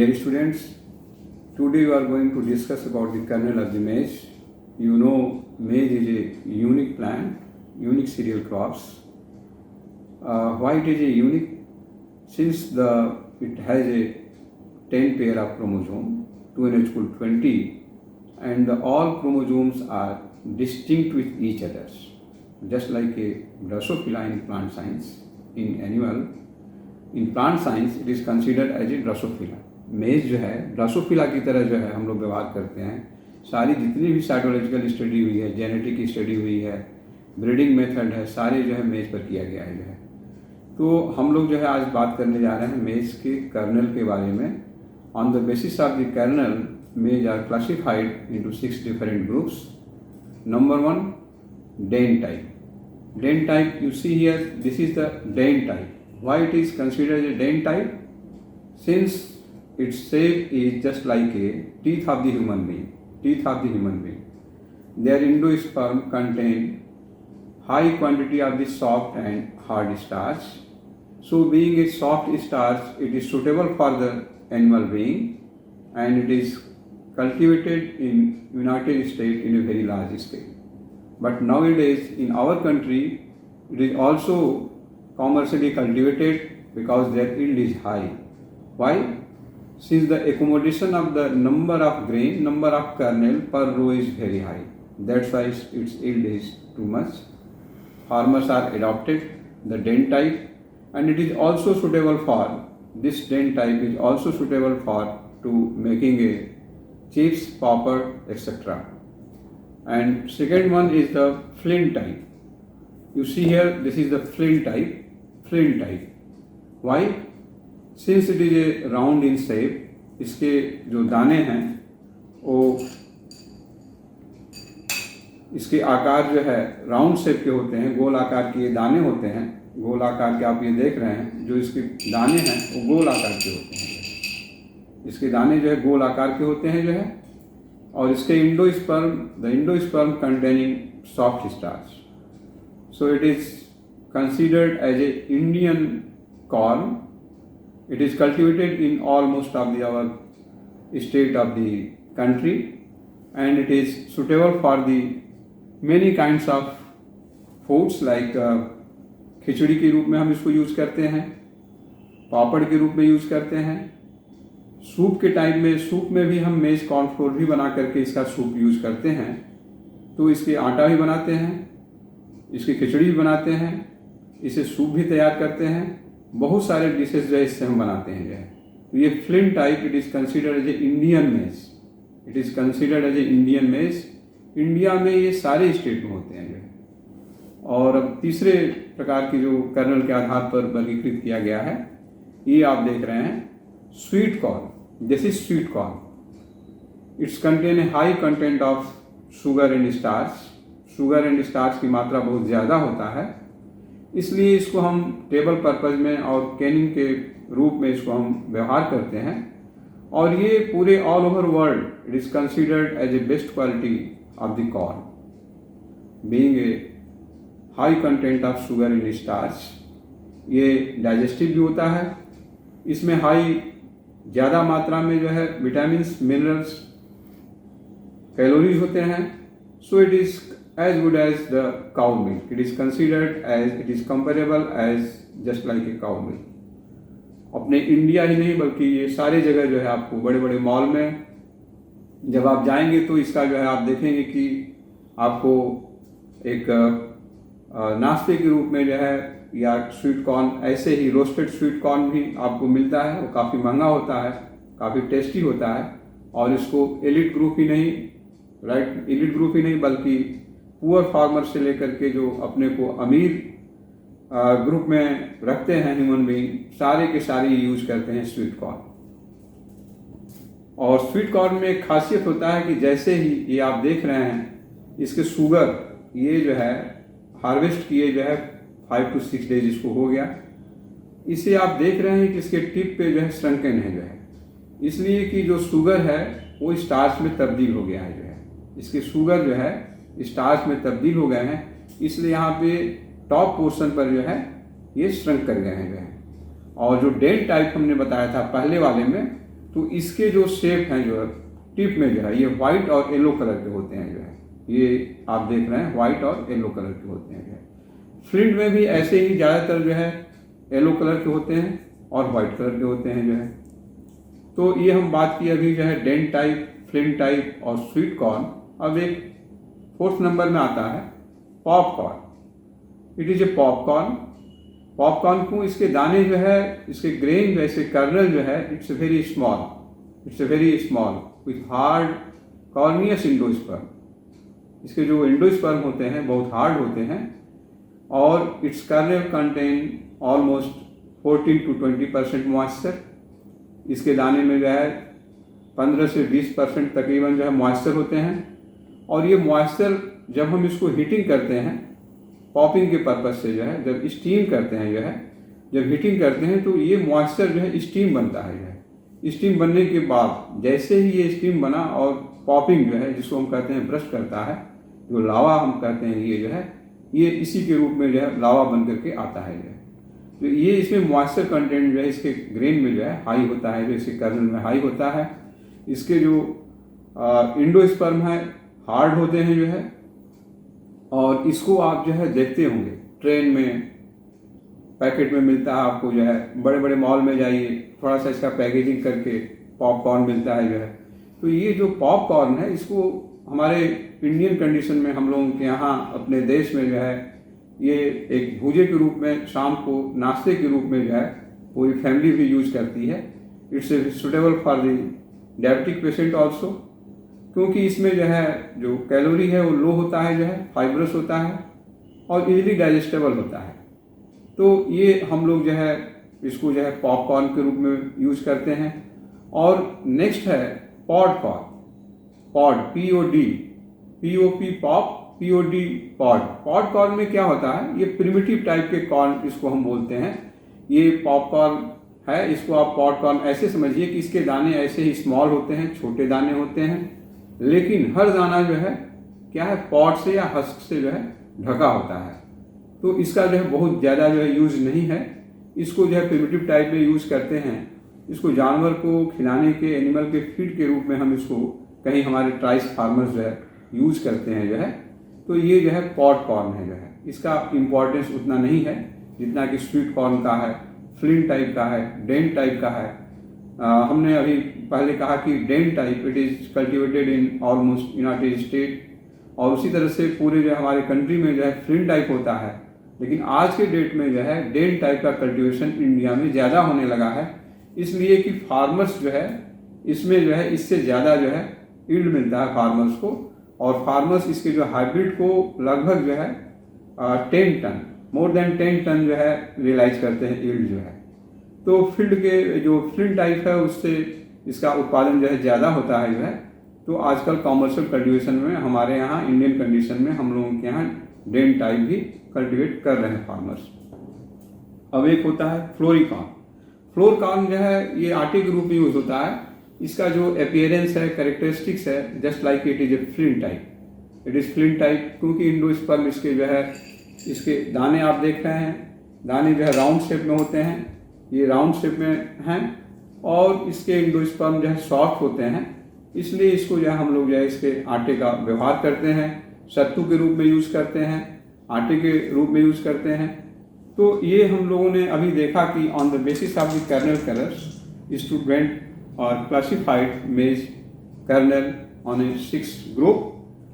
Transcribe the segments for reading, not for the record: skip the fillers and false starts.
Dear students, today we are going to discuss about the kernel of the maize. You know, maize is a unique plant, unique cereal crops. Why it is a unique? Since it has a 10 pair of chromosome, 2n equal 20, and all chromosomes are distinct with each other, just like a Drosophila in plant science. In plant science it is considered as a Drosophila. मेज जो है Drosophila की तरह जो है हम लोग व्यवहार करते हैं. सारी जितनी भी साइटोलॉजिकल स्टडी हुई है, जेनेटिक स्टडी हुई है, ब्रीडिंग मेथड है, सारे जो है मेज पर किया गया है जो है. तो हम लोग जो है आज बात करने जा रहे हैं मेज के कर्नल के बारे में. On the basis of the kernel, maize are classified into 6 different groups. Number 1, dent type. Dent type, you see here, this is the den type. Why it is considered a den type? Since its shape is just like a teeth of the human being. Their endosperm contain high quantity of the soft and hard starch. So being a soft starch, it is suitable for the animal being, and it is cultivated in United States in a very large scale. But nowadays in our country it is also commercially cultivated because their yield is high. Why? Since the accommodation of the number of grain, number of kernel per row is very high. That's why its yield is too much. Farmers are adopted the den type, and it is also suitable for, this den type is also suitable for to making a chips, papad, etc. And second one is the flint type. You see here, this is the flint type. Why? Since it is a round in shape, इसके जो दाने हैं वो इसके आकार जो है round shape के होते हैं, गोल आकार के दाने होते हैं. गोल आकार के आप ये देख रहे हैं, जो इसके दाने हैं वो गोल आकार के होते हैं. इसके दाने जो है गोल आकार के होते हैं जो है. और इसके endosperm containing soft starch. So it is considered as a Indian corn. It is cultivated in almost of our state of the country, and it is suitable for the many kinds of foods like खिचड़ी के रूप में हम इसको use करते हैं, पापड़ के रूप में यूज़ करते हैं, सूप के टाइम में, सूप में भी हम मेज कॉर्नफ्लोर भी बना करके इसका सूप यूज़ करते हैं. तो इसके आटा भी बनाते हैं, इसकी खिचड़ी भी बनाते हैं, इसे सूप भी तैयार करते हैं. बहुत सारे डिशेज जो है इससे हम बनाते हैं जो है. तो ये flint type, it is considered as a Indian maize. India में ये सारे स्टेट में होते हैं जो है. और अब तीसरे प्रकार की जो कर्नल के आधार पर वर्गीकृत किया गया है, ये आप देख रहे हैं sweet corn. This is sweet corn. It's contain a high content of sugar and starch की मात्रा बहुत ज़्यादा होता है. इसलिए इसको हम टेबल पर्पज़ में और कैनिंग के रूप में इसको हम व्यवहार करते हैं. और ये पूरे all over world it is considered as a best quality of the corn, being a high content of sugar in starch. ये डाइजेस्टिव भी होता है. इसमें ज़्यादा मात्रा में जो है विटामिन्स, मिनरल्स, कैलोरीज होते हैं. So it is as good as the cow milk. It is considered as, it is comparable as just like a cow milk. अपने इंडिया ही नहीं बल्कि ये सारे जगह जो है आपको बड़े बड़े मॉल में जब आप जाएंगे तो इसका जो है आप देखेंगे कि आपको एक नाश्ते के रूप में जो है या स्वीट कॉर्न, ऐसे ही रोस्टेड स्वीट कॉर्न भी आपको मिलता है. वो काफ़ी महंगा होता है, काफ़ी टेस्टी होता है. और इसको एलिट ग्रुप ही नहीं बल्कि पुअर फार्मर से लेकर के जो अपने को अमीर ग्रुप में रखते हैं ह्यूमन बीइंग, सारे के सारे यूज करते हैं स्वीट कॉर्न. और स्वीट कॉर्न में एक खासियत होता है कि जैसे ही ये आप देख रहे हैं, इसके शुगर ये जो है हार्वेस्ट किए जो है 5 to 6 डेज इसको हो गया. इसे आप देख रहे हैं कि इसके टिप पे जो है श्रंकन है जो है, इसलिए कि जो शुगर है वो स्टार्च में तब्दील हो गया है जो है. इसके शुगर जो है स्टार्च में तब्दील हो गए हैं, इसलिए यहाँ पे टॉप पोर्शन पर जो है ये श्रंक कर गए हैं जो है. और जो डेन टाइप हमने बताया था पहले वाले में, तो इसके जो शेप हैं जो है टिप में जो है ये वाइट और येलो कलर के होते हैं जो है, ये आप देख रहे हैं वाइट और येलो कलर के होते हैं जो है। फ्लिंट में भी ऐसे ही ज़्यादातर जो है येलो कलर के होते हैं और वाइट कलर के होते हैं जो है। तो ये हम बात की अभी जो है डेंट टाइप, फ्लिंट टाइप और स्वीट कॉर्न। अब एक 4th नंबर में आता है popcorn. It is a popcorn. Popcorn को इसके दाने जो है, इसके ग्रेन जैसे कर्नल जो है, it's very small with hard corneous endosperm. इसके जो इंडोस्पर्म होते हैं बहुत हार्ड होते हैं और its kernel contain almost 14 to 20% moisture. इसके दाने में जो है 15 से 20% तकरीबन जो है मॉइस्चर होते हैं और ये मॉइस्चर जब हम इसको हीटिंग करते हैं पॉपिंग के पर्पज से जो है, जब स्टीम करते हैं जो है, जब हीटिंग करते हैं तो ये मॉइस्चर जो है स्टीम बनता है जो है। स्टीम बनने के बाद जैसे ही ये स्टीम बना और पॉपिंग जो है जिसको हम कहते हैं ब्रस्ट करता है, जो लावा हम कहते हैं ये जो है, ये इसी के रूप में जो है लावा बन करके आता है जो है। तो ये इसमें मॉइस्चर कंटेंट जो है इसके ग्रेन में जो है हाई होता है, जो इसके कर्नल में हाई होता है। इसके जो इंडोस्पर्म है हार्ड होते हैं जो है और इसको आप जो है देखते होंगे ट्रेन में पैकेट में मिलता है आपको जो है, बड़े बड़े मॉल में जाइए थोड़ा सा इसका पैकेजिंग करके पॉपकॉर्न मिलता है जो है। तो ये जो पॉपकॉर्न है इसको हमारे इंडियन कंडीशन में हम लोगों के यहाँ अपने देश में जो है ये एक भूजे के रूप में शाम को नाश्ते के रूप में जो है पूरी फैमिली भी यूज करती है। It's suitable for the diabetic patient also, क्योंकि इसमें जो है जो कैलोरी है वो लो होता है जो है, फाइब्रस होता है और इजीली डाइजेस्टेबल होता है। तो ये हम लोग जो है इसको जो है पॉपकॉर्न के रूप में यूज करते हैं। और नेक्स्ट है podcorn. Pod POD pop, POD pod. Podcorn में क्या होता है, ये प्रिमिटिव टाइप के कॉर्न इसको हम बोलते हैं। ये पॉपकॉर्न है, इसको आप पॉडकॉर्न ऐसे समझिए कि इसके दाने ऐसे ही स्मॉल होते हैं, छोटे दाने होते हैं, लेकिन हर दाना जो है क्या है पॉड से या हस्क से जो है ढका होता है। तो इसका जो है बहुत ज़्यादा जो है यूज नहीं है। इसको जो है प्रिमिटिव टाइप में यूज करते हैं। इसको जानवर को खिलाने के, एनिमल के फीड के रूप में हम इसको कहीं हमारे ट्राइस फार्मर्स जो है यूज करते हैं जो है। तो ये जो है पॉडकॉर्न है जो है, इसका इम्पोर्टेंस उतना नहीं है जितना कि स्वीट कॉर्न का है, फ्लिंट टाइप का है, डेंट टाइप का है। हमने अभी पहले कहा कि dent type it is cultivated in almost United State, और उसी तरह से पूरे जो हमारे कंट्री में जो है फ्लिंट टाइप होता है। लेकिन आज के डेट में जो है डेंट टाइप का कल्टिवेशन इंडिया में ज़्यादा होने लगा है, इसलिए कि फार्मर्स जो है इसमें जो है इससे ज़्यादा जो है यील्ड मिलता है फार्मर्स को, और फार्मर्स इसके जो हाइब्रिड को लगभग जो है 10 टन, मोर देन 10 टन जो है रियलाइज करते हैं यील्ड जो है। तो फील्ड के जो फ्लिंट टाइप है उससे इसका उत्पादन जो है ज़्यादा होता है जो है। तो आजकल कॉमर्शियल कल्टीवेशन में हमारे यहाँ इंडियन कंडीशन में हम लोगों के यहाँ डेंट टाइप भी कल्टीवेट कर रहे हैं फार्मर्स। अब एक होता है फ्लोरिकॉर्न। फ्लोरकॉर्न जो है ये आटे के रूप में यूज होता है। इसका जो अपीयरेंस है, कैरेक्टरिस्टिक्स है, just like it is a flint type. It is flint type क्योंकि इंडोस्पर्म इसके जो है इसके दाने आप देख रहे हैं, दाने जो है राउंड शेप में होते हैं, ये राउंड शेप में हैं, और इसके इंडोस्पर्म जो है सॉफ्ट होते हैं, इसलिए इसको जो है हम लोग जो है इसके आटे का व्यवहार करते हैं, सत्तू के रूप में यूज करते हैं, आटे के रूप में यूज करते हैं। तो ये हम लोगों ने अभी देखा कि on the basis of the kernel colours student और classified maize kernel on a 6 group,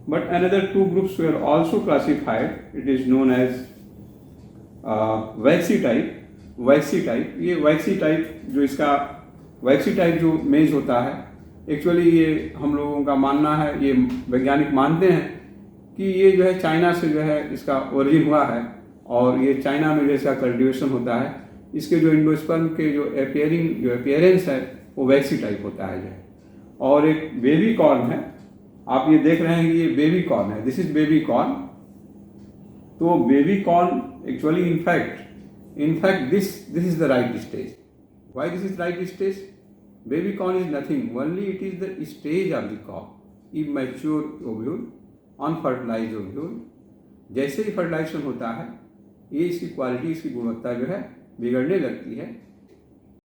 but another 2 groups were also classified. It is known as waxy type. waxy type, ये waxy type जो इसका waxy type जो मेज होता है, actually ये हम लोगों का मानना है, ये वैज्ञानिक मानते हैं कि ये जो है चाइना से जो है इसका ओरिजिन हुआ है, और ये चाइना में जो इसका कल्टीवेशन होता है। इसके जो इंडोस्पर्म के जो अपीयरेंस है वो वैक्सी टाइप होता है जो है। और एक बेबी कॉर्न है, आप ये देख रहे हैं कि ये बेबी कॉर्न है, दिस इज बेबी कॉर्न। तो baby corn actually in fact this is the right stage. Why this is right stage? Baby corn is nothing, only it is the stage of the corn, immature ovule, unfertilised ovule. जैसे ही fertilisation होता है ये इसकी quality, इसकी गुणवत्ता जो है बिगड़ने लगती है,